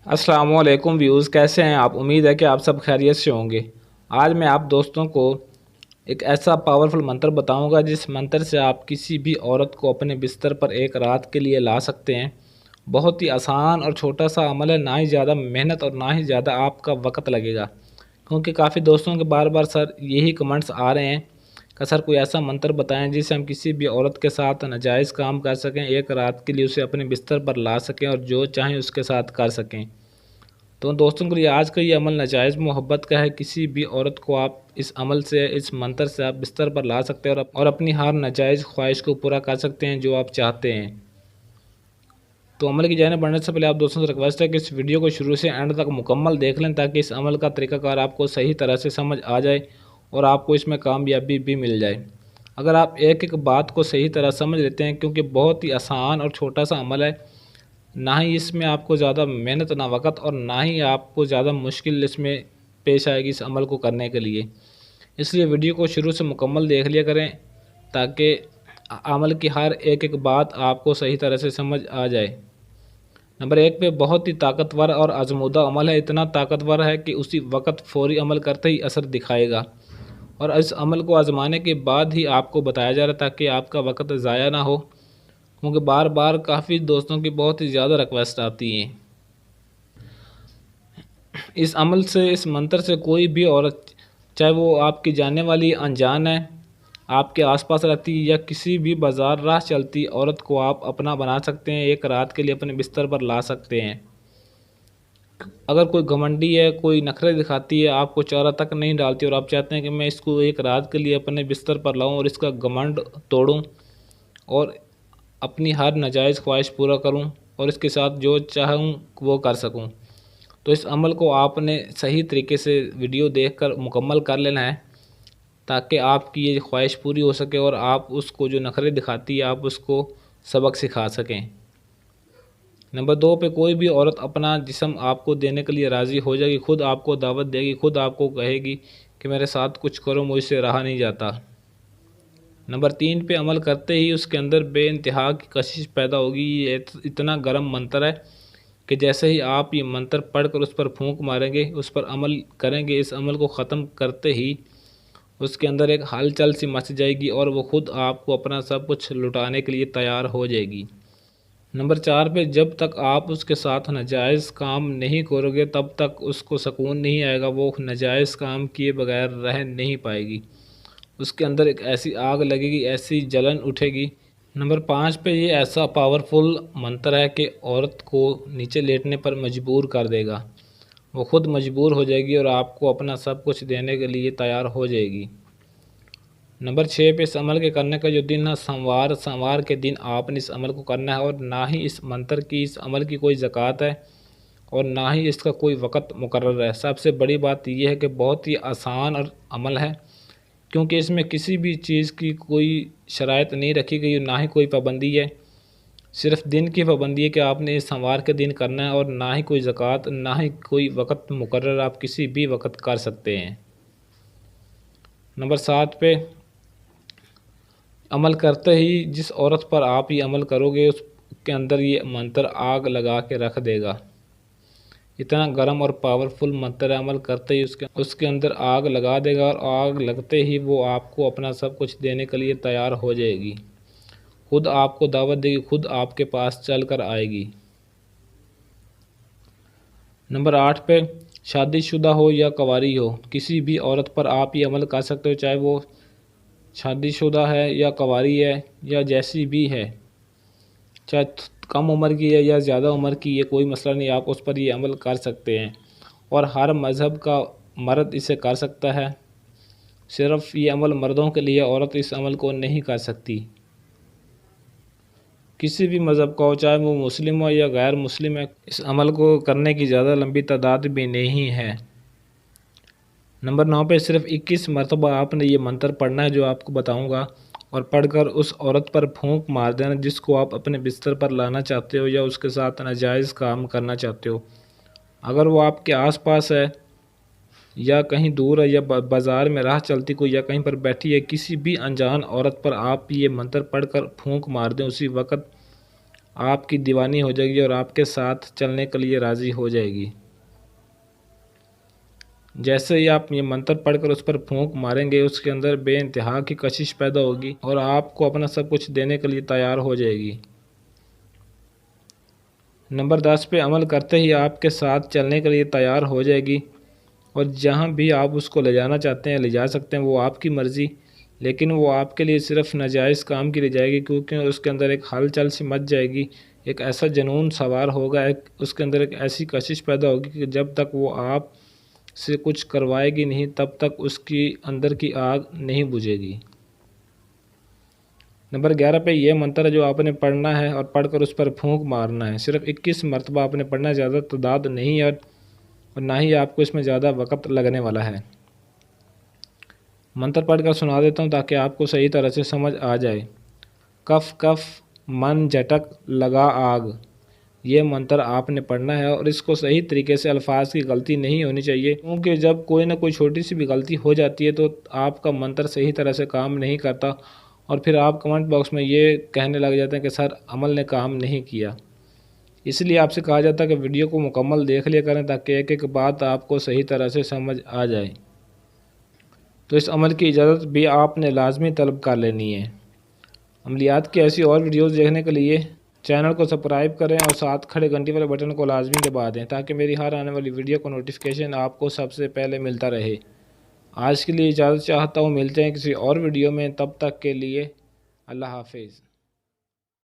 السلام علیکم ویوز، کیسے ہیں آپ؟ امید ہے کہ آپ سب خیریت سے ہوں گے۔ آج میں آپ دوستوں کو ایک ایسا پاورفل منتر بتاؤں گا جس منتر سے آپ کسی بھی عورت کو اپنے بستر پر ایک رات کے لیے لا سکتے ہیں۔ بہت ہی آسان اور چھوٹا سا عمل ہے، نہ ہی زیادہ محنت اور نہ ہی زیادہ آپ کا وقت لگے گا، کیونکہ کافی دوستوں کے بار بار سر یہی کمنٹس آ رہے ہیں کہ سر کوئی ایسا منتر بتائیں جس سے ہم کسی بھی عورت کے ساتھ ناجائز کام کر سکیں، ایک رات کے لیے اسے اپنے بستر پر لا سکیں اور جو چاہیں اس کے ساتھ کر سکیں۔ تو دوستوں کے لیے آج کا یہ عمل ناجائز محبت کا ہے۔ کسی بھی عورت کو آپ اس عمل سے، اس منتر سے آپ بستر پر لا سکتے ہیں اور اپنی ہر ناجائز خواہش کو پورا کر سکتے ہیں جو آپ چاہتے ہیں۔ تو عمل کی جانب بڑھنے سے پہلے آپ دوستوں سے ریکویسٹ ہے کہ اس ویڈیو کو شروع سے اینڈ تک مکمل دیکھ لیں تاکہ اس عمل کا طریقہ کار آپ کو صحیح طرح سے سمجھ آ جائے اور آپ کو اس میں کامیابی بھی مل جائے۔ اگر آپ ایک ایک بات کو صحیح طرح سمجھ لیتے ہیں، کیونکہ بہت ہی آسان اور چھوٹا سا عمل ہے، نہ ہی اس میں آپ کو زیادہ محنت نہ وقت اور نہ ہی آپ کو زیادہ مشکل اس میں پیش آئے گی اس عمل کو کرنے کے لیے، اس لیے ویڈیو کو شروع سے مکمل دیکھ لیا کریں تاکہ عمل کی ہر ایک ایک بات آپ کو صحیح طرح سے سمجھ آ جائے۔ نمبر 1 پہ بہت ہی طاقتور اور آزمودہ عمل ہے، اتنا طاقتور ہے کہ اسی وقت فوری عمل کرتے ہی اثر دکھائے گا، اور اس عمل کو آزمانے کے بعد ہی آپ کو بتایا جا رہا ہے تاکہ آپ کا وقت ضائع نہ ہو، کیونکہ بار بار کافی دوستوں کی بہت ہی زیادہ ریکویسٹ آتی ہیں۔ اس عمل سے، اس منتر سے کوئی بھی عورت، چاہے وہ آپ کی جاننے والی انجان ہے، آپ کے آس پاس رہتی یا کسی بھی بازار راہ چلتی عورت کو آپ اپنا بنا سکتے ہیں، ایک رات کے لیے اپنے بستر پر لا سکتے ہیں۔ اگر کوئی گھمنڈی ہے، کوئی نخرے دکھاتی ہے، آپ کو چارہ تک نہیں ڈالتی اور آپ چاہتے ہیں کہ میں اس کو ایک رات کے لیے اپنے بستر پر لاؤں اور اس کا گھمنڈ توڑوں اور اپنی ہر ناجائز خواہش پورا کروں اور اس کے ساتھ جو چاہوں وہ کر سکوں، تو اس عمل کو آپ نے صحیح طریقے سے ویڈیو دیکھ کر مکمل کر لینا ہے تاکہ آپ کی یہ خواہش پوری ہو سکے اور آپ اس کو جو نخرے دکھاتی ہے آپ اس کو سبق سکھا سکیں۔ نمبر 2 پہ کوئی بھی عورت اپنا جسم آپ کو دینے کے لیے راضی ہو جائے گی، خود آپ کو دعوت دے گی، خود آپ کو کہے گی کہ میرے ساتھ کچھ کرو، مجھ سے رہا نہیں جاتا۔ نمبر 3 پہ عمل کرتے ہی اس کے اندر بے انتہا کی کشش پیدا ہوگی۔ یہ اتنا گرم منتر ہے کہ جیسے ہی آپ یہ منتر پڑھ کر اس پر پھونک ماریں گے، اس پر عمل کریں گے، اس عمل کو ختم کرتے ہی اس کے اندر ایک ہلچل سی مچ جائے گی اور وہ خود آپ کو اپنا سب کچھ لٹانے کے لیے تیار ہو جائے گی۔ نمبر 4 پہ جب تک آپ اس کے ساتھ ناجائز کام نہیں کرو گے تب تک اس کو سکون نہیں آئے گا، وہ ناجائز کام کیے بغیر رہ نہیں پائے گی، اس کے اندر ایک ایسی آگ لگے گی، ایسی جلن اٹھے گی۔ نمبر 5 پہ یہ ایسا پاورفل منتر ہے کہ عورت کو نیچے لیٹنے پر مجبور کر دے گا، وہ خود مجبور ہو جائے گی اور آپ کو اپنا سب کچھ دینے کے لیے تیار ہو جائے گی۔ نمبر 6 پہ اس عمل کے کرنے کا جو دن ہے سوموار کے دن آپ نے اس عمل کو کرنا ہے، اور نہ ہی اس منتر کی، اس عمل کی کوئی زکوٰۃ ہے اور نہ ہی اس کا کوئی وقت مقرر ہے۔ سب سے بڑی بات یہ ہے کہ بہت ہی آسان اور عمل ہے، کیونکہ اس میں کسی بھی چیز کی کوئی شرائط نہیں رکھی گئی، نہ ہی کوئی پابندی ہے، صرف دن کی پابندی ہے کہ آپ نے اس سوموار کے دن کرنا ہے، اور نہ ہی کوئی زکوٰۃ، نہ ہی کوئی وقت مقرر، آپ کسی بھی وقت کر سکتے ہیں۔ نمبر 7 پہ عمل کرتے ہی جس عورت پر آپ یہ عمل کرو گے اس کے اندر یہ منتر آگ لگا کے رکھ دے گا۔ اتنا گرم اور پاورفل منتر ہے، عمل کرتے ہی اس کے اندر آگ لگا دے گا اور آگ لگتے ہی وہ آپ کو اپنا سب کچھ دینے کے لیے تیار ہو جائے گی، خود آپ کو دعوت دے گی، خود آپ کے پاس چل کر آئے گی۔ نمبر 8 پہ شادی شدہ ہو یا کنواری ہو، کسی بھی عورت پر آپ یہ عمل کر سکتے ہو، چاہے وہ شادی شدہ ہے یا کنواری ہے یا جیسی بھی ہے، چاہے کم عمر کی ہے یا زیادہ عمر کی ہے، کوئی مسئلہ نہیں، آپ اس پر یہ عمل کر سکتے ہیں اور ہر مذہب کا مرد اسے کر سکتا ہے، صرف یہ عمل مردوں کے لیے، عورت اس عمل کو نہیں کر سکتی۔ کسی بھی مذہب کا ہو، چاہے وہ مسلم ہو یا غیر مسلم ہے، اس عمل کو کرنے کی زیادہ لمبی تعداد بھی نہیں ہے۔ نمبر 9 پہ صرف 21 مرتبہ آپ نے یہ منتر پڑھنا ہے جو آپ کو بتاؤں گا، اور پڑھ کر اس عورت پر پھونک مار دینا جس کو آپ اپنے بستر پر لانا چاہتے ہو یا اس کے ساتھ ناجائز کام کرنا چاہتے ہو۔ اگر وہ آپ کے آس پاس ہے یا کہیں دور ہے یا بازار میں راہ چلتی کوئی یا کہیں پر بیٹھی ہے، کسی بھی انجان عورت پر آپ یہ منتر پڑھ کر پھونک مار دیں، اسی وقت آپ کی دیوانی ہو جائے گی اور آپ کے ساتھ چلنے کے لیے راضی ہو جائے گی۔ جیسے ہی آپ یہ منتر پڑھ کر اس پر پھونک ماریں گے، اس کے اندر بے انتہا کی کشش پیدا ہوگی اور آپ کو اپنا سب کچھ دینے کے لیے تیار ہو جائے گی۔ نمبر 10 پہ عمل کرتے ہی آپ کے ساتھ چلنے کے لیے تیار ہو جائے گی اور جہاں بھی آپ اس کو لے جانا چاہتے ہیں لے جا سکتے ہیں، وہ آپ کی مرضی، لیکن وہ آپ کے لیے صرف ناجائز کام کی لے جائے گی، کیونکہ اس کے اندر ایک ہلچل سی مچ جائے گی، ایک ایسا جنون سوار ہوگا، اس کے اندر ایک ایسی کشش پیدا ہوگی کہ جب تک وہ آپ سے کچھ کروائے گی نہیں تب تک اس کی اندر کی آگ نہیں بجھے گی۔ نمبر 11 پہ یہ منتر جو آپ نے پڑھنا ہے اور پڑھ کر اس پر پھونک مارنا ہے، صرف 21 مرتبہ آپ نے پڑھنا ہے، زیادہ تعداد نہیں ہے اور نہ ہی آپ کو اس میں زیادہ وقت لگنے والا ہے۔ منتر پڑھ کر سنا دیتا ہوں تاکہ آپ کو صحیح طرح سے سمجھ آ جائے۔ کف کف من جھٹک لگا آگ، یہ منتر آپ نے پڑھنا ہے اور اس کو صحیح طریقے سے الفاظ کی غلطی نہیں ہونی چاہیے، کیونکہ جب کوئی نہ کوئی چھوٹی سی بھی غلطی ہو جاتی ہے تو آپ کا منتر صحیح طرح سے کام نہیں کرتا اور پھر آپ کمنٹ باکس میں یہ کہنے لگ جاتے ہیں کہ سر عمل نے کام نہیں کیا۔ اس لیے آپ سے کہا جاتا ہے کہ ویڈیو کو مکمل دیکھ لیا کریں تاکہ ایک ایک بات آپ کو صحیح طرح سے سمجھ آ جائے۔ تو اس عمل کی اجازت بھی آپ نے لازمی طلب کر لینی ہے۔ عملیات کی ایسی اور ویڈیوز دیکھنے کے لیے چینل کو سبسکرائب کریں اور ساتھ کھڑے گھنٹی والے بٹن کو لازمی دبا دیں تاکہ میری ہر آنے والی ویڈیو کو نوٹیفیکیشن آپ کو سب سے پہلے ملتا رہے۔ آج کے لیے اجازت چاہتا ہوں، ملتے ہیں کسی اور ویڈیو میں، تب تک کے لیے اللہ حافظ۔